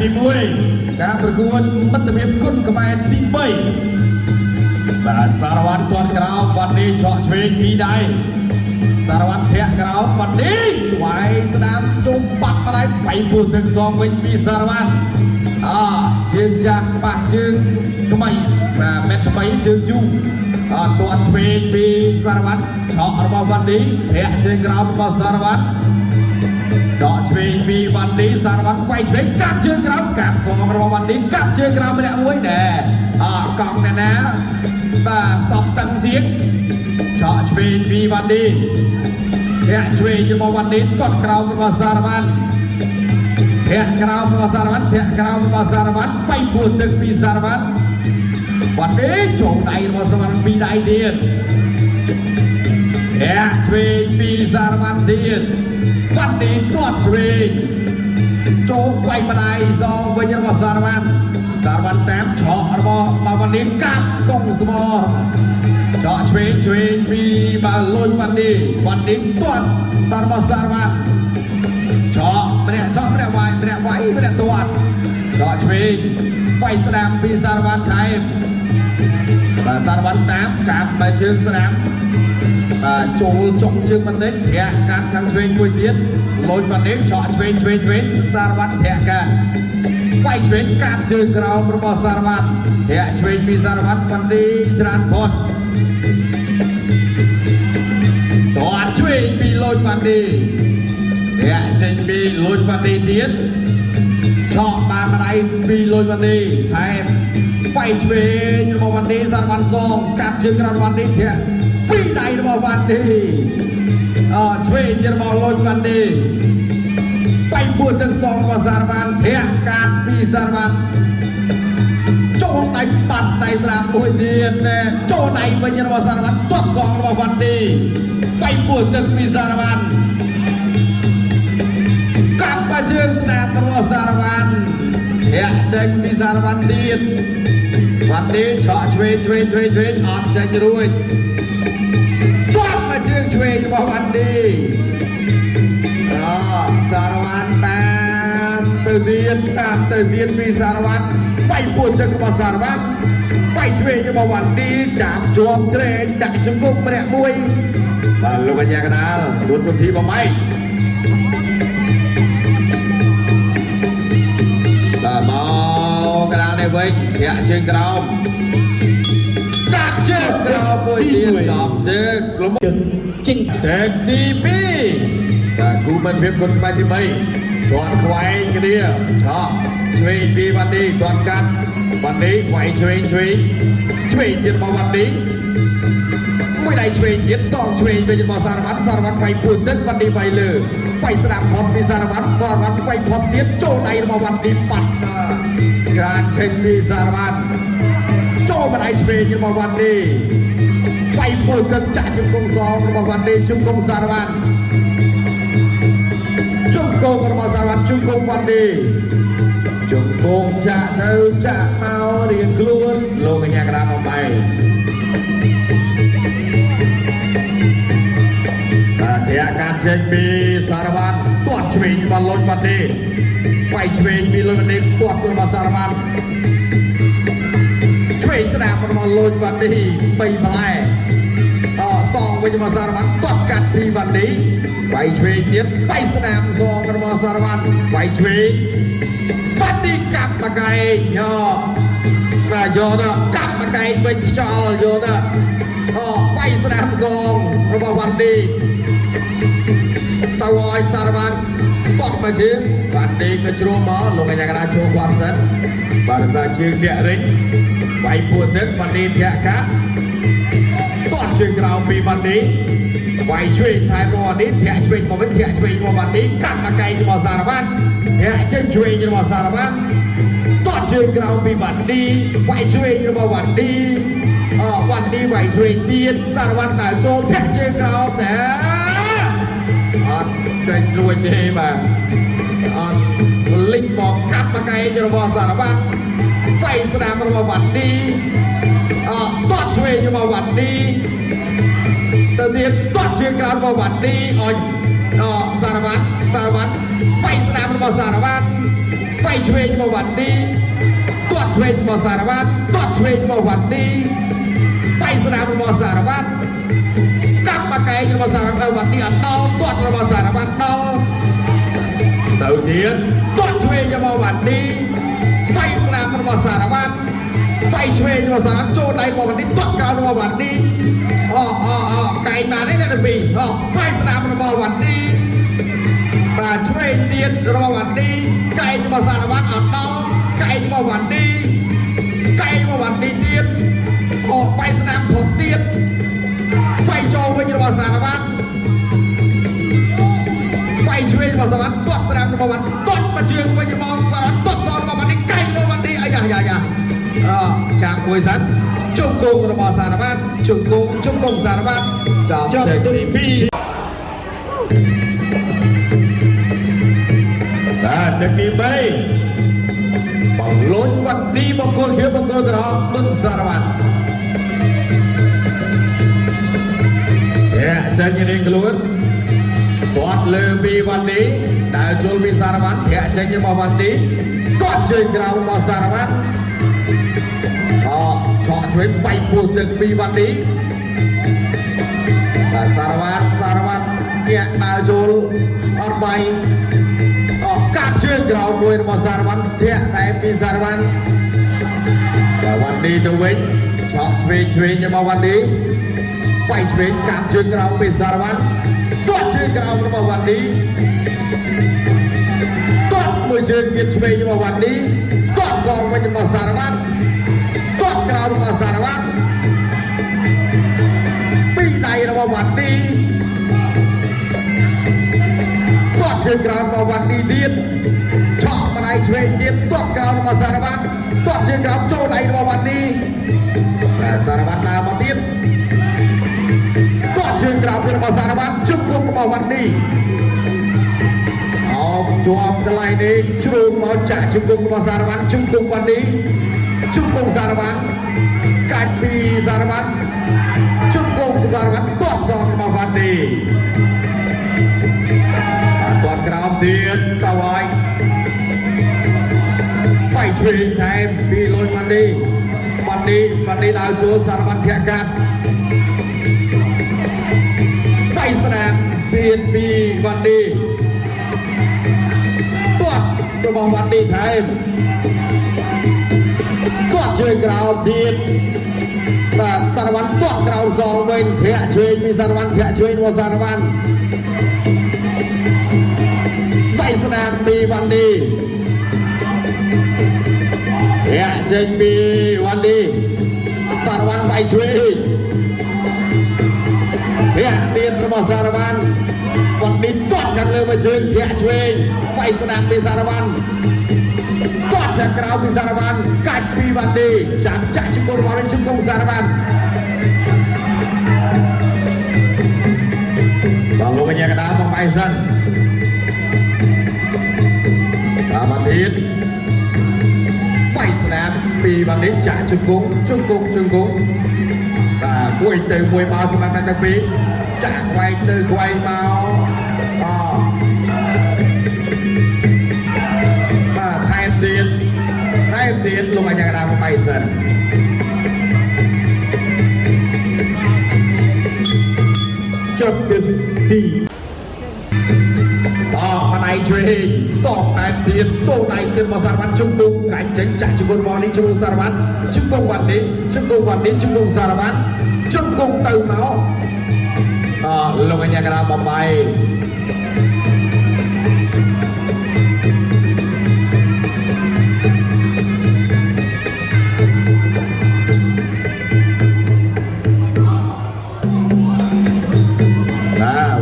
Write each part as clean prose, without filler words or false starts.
ទី1ការប្រកួតមិត្តភាពគុណខ្មែរទី3បាទសារវ័នទាត់ក្រោមបាត់នេះឆក់ឆ្វេងពីដៃសារវ័នធាក់ក្រោមបាត់នេះឆ្វៃស្ដាំជុំបាត់ដៃបែកពោះទឹកសងវិញពីសារវ័នជើងចាស់ប៉ះជើងថ្មីបាទមេថ្មីជើងជូទាត់ឆ្វេងពីសារវ័នឆក់របស់បាត់នេះធាក់ជើងក្រោមរបស់សារវ័នដកឆ្វេងពីវ៉ាន់ឌីសារវ័នវាយឆ្វេងកាប់ជើងក្រោមកាប់សងរបស់វ៉ាន់ឌីកាប់ជើងក្រោមម្នាក់មួយដែរកង់អ្នកណាបាទសពតឹងជាងឆក់ឆ្វេងពីវ៉ាន់ឌីធាក់ឆ្វេងរបស់វ៉ាន់ឌីទាត់ក្រោមរបស់សារវ័នធាក់ក្រោមរបស់សារវ័នធាក់ក្រោមរបស់សារវ័នបែកពោះទឹកពីសារវ័នវ៉ាន់ឌីចូលដៃរបស់សារវ័នពីដៃទៀតធាក់ឆ្វេងពីសារវ័នទៀតវ៉ាន់ឌីទាត់ឆ្វេងចូលវាយម្ដាយសងវិញរបស់សារវ័នតាមឆក់របស់វ៉ាន់ឌីកាប់កងស្មោឆក់ឆ្វេងពីបាលុយវ៉ាន់ឌីទាត់របស់សារវ័នឆក់ម្នាក់វាយម្នាក់ទាត់ដកឆ្វេងវាយស្ដាំពីសារវ័នថែមបាទសារវ័នតាមកាប់បែរជើងស្ដាំចូលចុងជើងបន្តិចធាក់កាត់ខាងឆ្វេងមួយទៀតលុយបន្តិចឆក់ឆ្វេងសារវ័នធាក់កាត់វាយឆ្វេងកាត់ជើងក្រោមរបស់សារវ័នធាក់ឆ្វេងពីសារវ័នបន្តិចច្រើនផុតទាត់ឆ្វេងពីលុយបន្តិចធាក់ចេញពីលុយបន្តិចទៀតឆក់បានម្ដាយពីលុយបន្តិចថែមវាយឆ្វេងរបស់បន្តិចសារវ័នសងកាត់ជើងក្រោមបន្តិចធាក់ពីដៃរបស់វ៉ាន់ឌីឆ្វេងរបស់លុយវ៉ាន់ឌីបែកពោះទឹកសងរបស់សារវ័នធាក់កាត់ពីសារវ័នចូលដៃបាត់ដៃស្រាមមួយទៀតចូលដៃវិញរបស់សារវ័នទាត់សងរបស់វ៉ាន់ឌីបែកពោះទឹកពីសារវ័នកាប់បាជើងស្នាមរបស់សារវ័នធាក់ចេញពីសារវ័នទៀតវ៉ាន់ឌីឆក់ឆ្វេងអត់ចេញរួចជើងឆ្វេងរបស់វ៉ាន់ឌីសារវ័នតាមទៅទៀតពីសារវ័នវាយពោះទឹករបស់សារវ័នវាយឆ្វេងរបស់វ៉ាន់ឌីចាប់ជាប់ជ្រែកចាក់ជង្គង់ម្នាក់មួយបាទលោកកញ្ញាកណ្ដាលដួលពុនធីបំបីបាទមកកណ្ដាលនេះវិញធាក់ជើងក្រោមជើងក្រោមមួយទៀតចាប់ទឹកលំចេញទឹកទី2តែគូមិនភាពគុណបែបទី3ទាត់ខ្វែងគ្នាឆក់ឆ្វេងពីវ៉ាន់ឌីទាត់កាត់វ៉ាន់ឌីវាយឆ្វេងទៀតរបស់វ៉ាន់ឌីមួយដៃឆ្វេងទៀតសងឆ្វេងវិញរបស់សារវ័នវាយពោះទឹកវ៉ាន់ឌីវាយលើវាយស្ដាប់ផុតពីសារវ័នវាយផុតទៀតចូលដៃរបស់វ៉ាន់ឌីបាត់ក្រានចេញពីសារវ័នចូលម្ដាយឆ្វេងរបស់វ៉ាន់ឌីវាយពោះទឹកចាក់ជង្គង់សងរបស់វ៉ាន់ឌីជង្គង់សារវ័នជង្គង់របស់សារវ័នជង្គង់វ៉ាន់ឌីជង្គង់ចាក់ទៅចាក់មករៀងខ្លួនលោកកញ្ញាកណ្ដាលបំបីធាក់ការចេញពីសារវ័នទាត់ឆ្វេងរបស់លុយវ៉ាន់ឌីវាយឆ្វេងពីលុយវ៉ាន់ឌីទាត់របស់សារវ័នឆ្វេងស្ដាប់របស់លុយវ៉ាន់ឌី3ផ្លែសងវិញរបស់សារវ័នទាត់កាត់ពីវ៉ាន់ឌីវាយឆ្វេងទៀតវាយស្ដាប់សងរបស់សារវ័នវាយឆ្វេងវ៉ាន់ឌីកាប់មកកែងបាទយកទៅកាប់មកកែងវិញខ្យល់យកទៅវាយស្ដាប់សងរបស់វ៉ាន់ឌីទៅឲ្យសារវ័នទាត់មកជើងវ៉ាន់ឌីក៏ជ្រុំមកលោកកញ្ញាកណ្ដាលចូលគាត់សិនបាទសារជើងអ្នករិចវាយពោះទឹកវ៉ាន់ឌីធាក់កាត់ទាត់ជើងក្រោមពីវ៉ាន់ឌីវាយឆ្វេងថែមវ៉ាន់ឌីធាក់ឆ្វេងមកវិញធាក់ឆ្វេងរបស់វ៉ាន់ឌីកាត់មកកែងរបស់សារវ័នធាក់ចេញឆ្វេងរបស់សារវ័នទាត់ជើងក្រោមពីវ៉ាន់ឌីវាយឆ្វេងរបស់វ៉ាន់ឌីវ៉ាន់ឌីវាយឆ្វេងទៀតសារវ័នដើរចូលធាក់ជើងក្រោមតែអត់ចេញរួចទេបាទអត់លិចមកកាប់មកកែងរបស់សារវ័នវាយស្ដាំរបស់វ៉ាន់ឌីទាត់ឆ្វេងរបស់វ៉ាន់ឌី ទៀតទាត់ជើងក្រោមរបស់វ៉ាន់ឌីឲ្យសារវ៉ាន់បៃស្នាមរបស់សារវ៉ាន់បៃឆ្វេងរបស់វ៉ាន់ឌីទាត់ឆ្វេងរបស់សារវ៉ាន់ទាត់ឆ្វេងរបស់វ៉ាន់ឌីបៃស្នាមរបស់សារវ៉ាន់កាប់មកកែងរបស់សារវ៉ាន់ឌីអត់ដល់ទាត់របស់សារវ៉ាន់ដល់ទៅទៀតទាត់ឆ្វេងរបស់វ៉ាន់ឌីបៃស្នាមរបស់សារវ៉ាន់បៃឆ្វេងរបស់សារវ៉ាន់ចូលដៃរបស់វ៉ាន់ឌីទាត់ក្រោមរបស់វ៉ាន់ឌីកែងបានទេអ្នកទាំងពីរបៃស្នាមរបស់វ៉ាន់ឌីបាទឆ្វេងទៀតរបស់វ៉ាន់ឌីកែងរបស់សារវ៉ាន់អត់ដល់កែងរបស់វ៉ាន់ឌីកែងរបស់វ៉ាន់ឌីទៀតបៃស្នាមផុតទៀតបៃចូលវិញរបស់សារវ៉ាន់បៃឆ្វេងរបស់សារវ៉ាន់ទាត់ស្នាមរបស់វ៉ាន់ទាត់មកជើងវិញរបស់សារវ៉ាន់ទាត់សងរបស់វ៉ាន់ឌីកែងរបស់វ៉ាន់ឌីអាយ៉ាចាក់មួយសិនជុំគងរបស់សារវ៉ាន់ជុំគងសារវ៉ាន់ចាប់ទី2តែទី3បងលុញវ៉ាន់ឌីបង្គោលខៀវបង្គោលក្រហមមិនសារវ៉ាន់ចាញ់រៀងខ្លួនគាត់លើពីវ៉ាន់ឌីដើរចូលពីសារវ៉ាន់ធាក់ចេញរបស់វ៉ាន់ឌីគាត់ជើងក្រោមរបស់សារវ៉ាន់ឆក់ឆ្វេងវាយពោះទឹកពីវ៉ាន់ឌីបាទសារវ៉ាន់ធាក់ដើរចូលអត់វាយកាប់ជើងក្រោមមួយរបស់សារវ៉ាន់ធាក់តែពីសារវ៉ាន់បាទវ៉ាន់ឌីទៅវិញឆក់ឆ្វេងរបស់វ៉ាន់ឌីបៃឆ្វេងកាប់ជើងក្រោមពីសារវ៉ាន់ទាត់ជើងក្រោមរបស់វ៉ាន់ឌីទាត់មួយជើងទៀតឆ្វេងរបស់វ៉ាន់ឌីទាត់សងវិញរបស់សារវ៉ាន់ទាត់ក្រោមរបស់សារវ៉ាន់ពីដៃរបស់វ៉ាន់ឌីទាត់ជើងក្រោមរបស់វ៉ាន់ឌីទៀតឆក់ម្ដាយឆ្វេងទៀតទាត់ក្រោមរបស់សារវ៉ាន់ទាត់ជើងក្រោមចូលដៃរបស់វ៉ាន់ឌីសារវ៉ាន់ដើរមកទៀតទាត់ជើងក្រោមរបស់សារវ៉ាន់ជុំគង់របស់វ៉ាន់ឌីជាប់កន្លែងនេះជ្រុំមកចាក់ជុំគង់របស់សារវ៉ាន់ជុំគង់វ៉ាន់ឌីជុំគង់សារវ៉ាន់កាច់ពីសារវ៉ាន់ជុំគង់សារវ៉ាន់ទាត់សងរបស់វ៉ាន់ឌីទាត់ក្រោមទៀតទៅហើយបៃឆ្វេងថែមពីលុយវ៉ាន់ឌីដើរចូលសារវ៉ាន់ធាក់កាត់បៃស្នាមទៀតពីវ៉ាន់ឌីទាត់របស់វ៉ាន់ឌីថែមទាត់ជើងក្រោមទៀតបាទសារវ៉ាន់ទាត់ក្រោមសងវិញធាក់ឆ្វេងពីសារវ៉ាន់ធាក់ឆ្វេងរបស់សារវ៉ាន់បៃស្នាមពីវ៉ាន់ឌីធាក់ចេញពីវ៉ាន់ឌីសារវ៉ាន់បៃឆ្វេងធាក់ទៀតរបស់សារវ៉ាន់វ៉ាន់ឌីទាត់ខាងលើមកជើងធាក់ឆ្វេងបៃស្នាមពីសារវ៉ាន់ទាត់ខាងក្រៅពីសារវ៉ាន់កាច់ពីវ៉ាន់ឌីចាក់ជង្គង់របស់វិញជង្គង់សារវ៉ាន់បងលោកកញ្ញាកណ្ដាលមកបៃសិនតាមអាទិត្យបៃស្នាមពីវ៉ាន់ឌីចាក់ជង្គង់បាទមួយទៅមួយមកសម្រាប់អ្នកទាំងពីរចាក់ខ្វែងទៅខ្វែងមកបាទថែមទៀតលោកអាចារ្យដើមមកបៃសិនចុះទឹកទីម្ដាយឆ្វេងសោកតែទៀតចូលដៃទៀតមកសារវ៉ាន់ជង្គង់កាច់ចេញចាក់ជង្គង់របស់នេះជង្គង់សារវ៉ាន់ជង្គង់វ៉ាន់ឌីជង្គង់សារវ៉ាន់ជង្គង់ទៅមកលោកកញ្ញាកណ្ដាលបំបី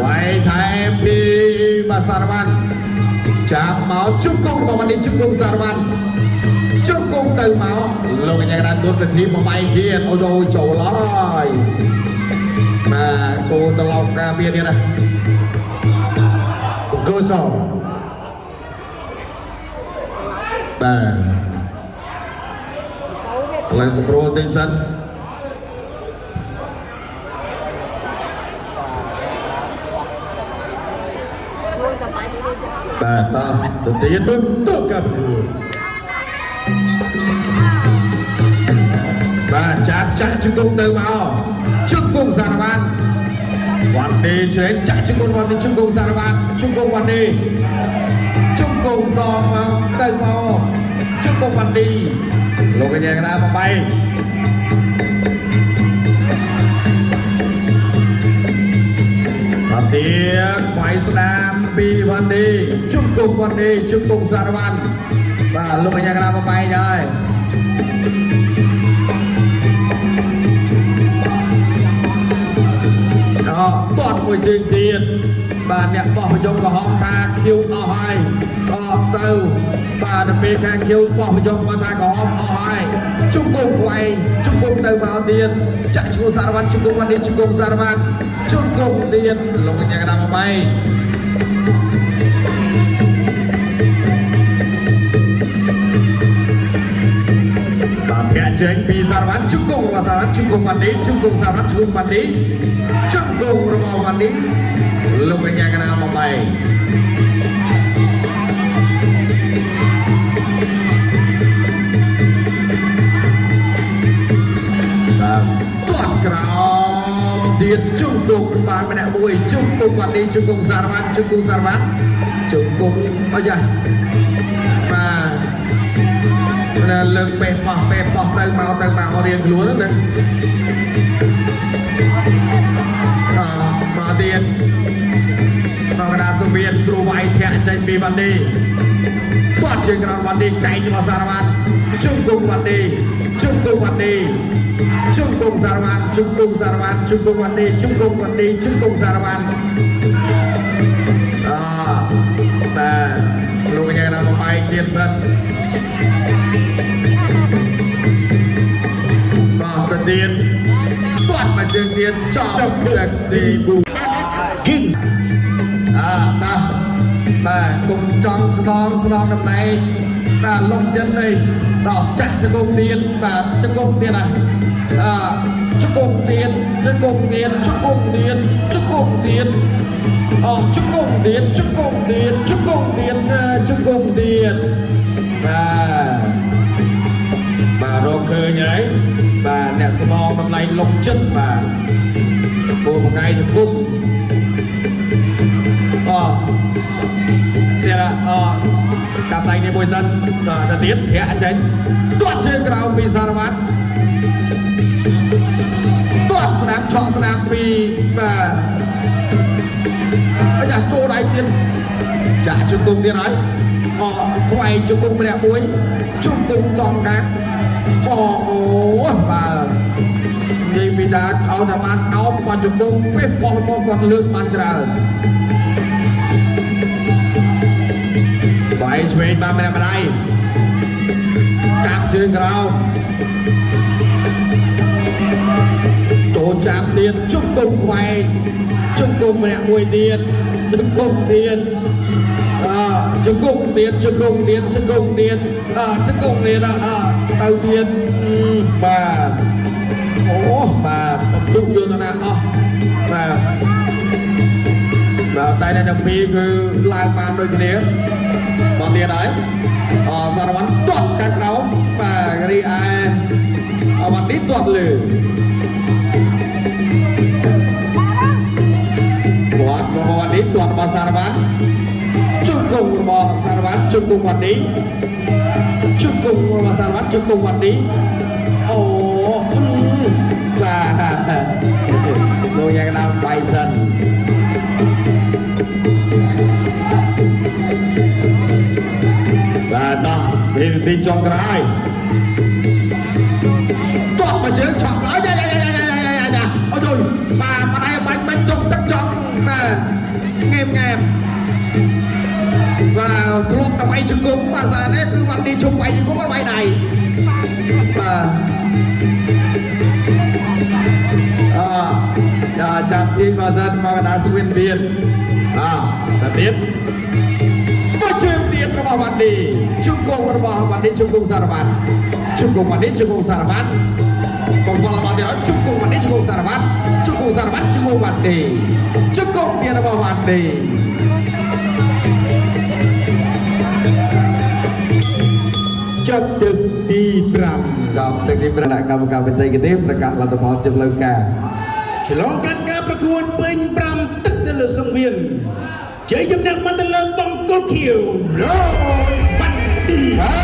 វាយថែមពីបាសារវ៉ាន់ចាប់មកជង្គង់របស់នេះជង្គង់សារវ៉ាន់ជង្គង់ទៅមកលោកកញ្ញាកណ្ដាលដួលប្រទីបំបីទៀតអូយចូលហើយបាទចូលទៅឡោកការពារទៀតណាកូសោបាទឡើងស្ព្រួលតិចសិន បាទតោះទៅទៀតទៅកាប់គូបាទចាក់ជង្គង់ទៅមកជង្គង់សារវ៉ាន់វ៉ាន់ឌីជ្រែកចាក់ជង្គង់វ៉ាន់ឌីជង្គង់សារវ៉ាន់ជង្គង់វ៉ាន់ឌីជង្គង់សងមកទៅមកជង្គង់វ៉ាន់ឌីលោកកញ្ញាកណាមកបែកទៀតវាយស្ដាមពីវ៉ាន់ឌីជង្គង់វ៉ាន់ឌីជង្គង់សារវ៉ាន់បាទលោកកញ្ញាកណាមកបែកហើយតត់មួយជើងទៀតបាទអ្នកបោះប្រយុងក៏ហងថាខៀវអស់ហើយអត់ទៅបាទទៅពេលខាងខៀវបោះប្រយុងគាត់ថាក៏ហងអស់ហើយជង្គង់ខ្វែងជង្គង់ទៅមកទៀតចាក់ឈ្មោះសារវ៉ាន់ជង្គង់វ៉ាន់ឌីជង្គង់សារវ៉ាន់ជង្គង់ទៀតលោកកញ្ញាកណ្ដាលមកបែកភាក់ចេញពីសារវ៉ាន់ជង្គង់របស់សារវ៉ាន់ជង្គង់វ៉ាន់ឌីជង្គង់សារវ៉ាន់ជង្គង់វ៉ាន់ឌីជង្គង់របស់វ៉ាន់ឌីលោកកញ្ញាកណ្ដាលមកបែកបាទទាត់ក្រោមទៀតជង្គង់បានម្នាក់មួយជង្គង់វ៉ាន់ឌីជង្គង់សារវ៉ាន់ជង្គង់សារវ៉ាន់ជង្គង់អីយ៉ាបាទលើកពេះបោះទៅមករៀងខ្លួនណាមកទៀតមកកណ្ដាលសូវៀតស្រួលវាយធាក់ចេញពីវ៉ាន់ឌីទាត់ជើងក្រោមវ៉ាន់ឌីកែងមកសារវ៉ាន់ជង្គង់វ៉ាន់ឌីជង្គង់វ៉ាន់ឌីជង្គង់សារវ៉ាន់ជង្គង់សារវ៉ាន់ជង្គង់វ៉ាន់ឌីជង្គង់វ៉ាន់ឌីជង្គង់សារវ៉ាន់បាទលោកកញ្ញាកណ្ដាលមកបែកទៀតសិនទៀតទាត់មកជើងទៀតចាប់ទឹកទីប៊ូគីងបាទគុំចង់ស្នងតំណែងបាទលំចិននេះដល់ចាក់ជង្គង់ទៀតបាទជង្គង់ទៀតជង្គង់ទៀតជង្គង់ទៀតជង្គង់ទៀតជង្គង់ទៀតជង្គង់ទៀតជង្គង់ទៀតជង្គង់ទៀតជង្គង់ទៀតបាទរកឃើញហើយបាទអ្នកស្មងតម្លៃលំចិត្តបាទពូមួយថ្ងៃទៅគុំទៀតកាប់ដៃនេះមួយសិនទៅទៀតធាក់ចេញទាត់ជើងក្រោមពីសារវ៉ាន់ទាត់ស្នាមឆក់ស្នាមពីបាទអាយ៉ាចូលដៃទៀតចាក់ជង្គង់ទៀតហើយខ្វែងជង្គង់ម្នាក់មួយជង្គង់សងកាត់អូបាទនិយាយពីថាឲ្យតែបានអោបបាត់ជង្គង់ពេះបោះមកគាត់លើកបានច្រើនបាយឆ្វេងបានម្នាក់ម្ដាយកាប់ជើងក្រោមតូនចាប់ទៀតជង្គង់ខ្វែងជង្គង់ម្នាក់មួយទៀតជង្គង់ទៀតជង្គង់ទៀតជង្គង់ទៀតជង្គង់ទៀតជង្គង់ទៀតទៅទៀតបាទបាទបន្ទុកយកទៅណាអស់បាទតែអ្នកទាំងពីរគឺឡើងបានដូចគ្នាមកទៀតហើយសារវ៉ាន់ទាត់កាត់ក្រោមបាទរីឯវ៉ាន់ឌីទាត់លើវ៉ាន់ឌីទាត់របស់សារវ៉ាន់ជង្គង់របស់សារវ៉ាន់ជង្គង់វ៉ាន់ឌីជង្គង់របស់សារវ៉ាន់ជង្គង់វ៉ាន់ឌីបាទលោកយ៉ាងណាបៃសិនបាទដល់ពេលទីចុងក្រោយតបមកជើងឆក់ហើយយ៉ាអូយបាទបដៃបាច់បាច់ចុងទឹកចង់បាទងែមបាទធ្លាប់តែវាយជង្គង់ភាសានេះគឺវ៉ាន់ឌីជុំវាយជង្គង់គាត់វាយដៃបាទចាប់ទីបាសានមកកណ្ដាលស្វិនទៀតតែទៀតមកជើងទៀតរបស់វ៉ាន់ឌីជង្គង់របស់វ៉ាន់ឌីជង្គង់សារវ៉ាន់ជង្គង់វ៉ាន់ឌីជង្គង់សារវ៉ាន់បងប្អូនមកទៀតជង្គង់វ៉ាន់ឌីជង្គង់សារវ៉ាន់ជង្គង់សារវ៉ាន់ជង្គង់វ៉ាន់ឌីជង្គង់ទៀតរបស់វ៉ាន់ឌី จบตึกទីចប់ទឹកទីប្រណៈកម្មការបច្ចេកទេសប្រកាសលទ្ធផលជាផ្លូវការ 5ឆ្លងកាត់ការប្រកួតពេញ5ទឹកនៅលើសង្វៀនជ័យជំនះបានទៅលើបង្គោលខៀវរ៉ូបានឌី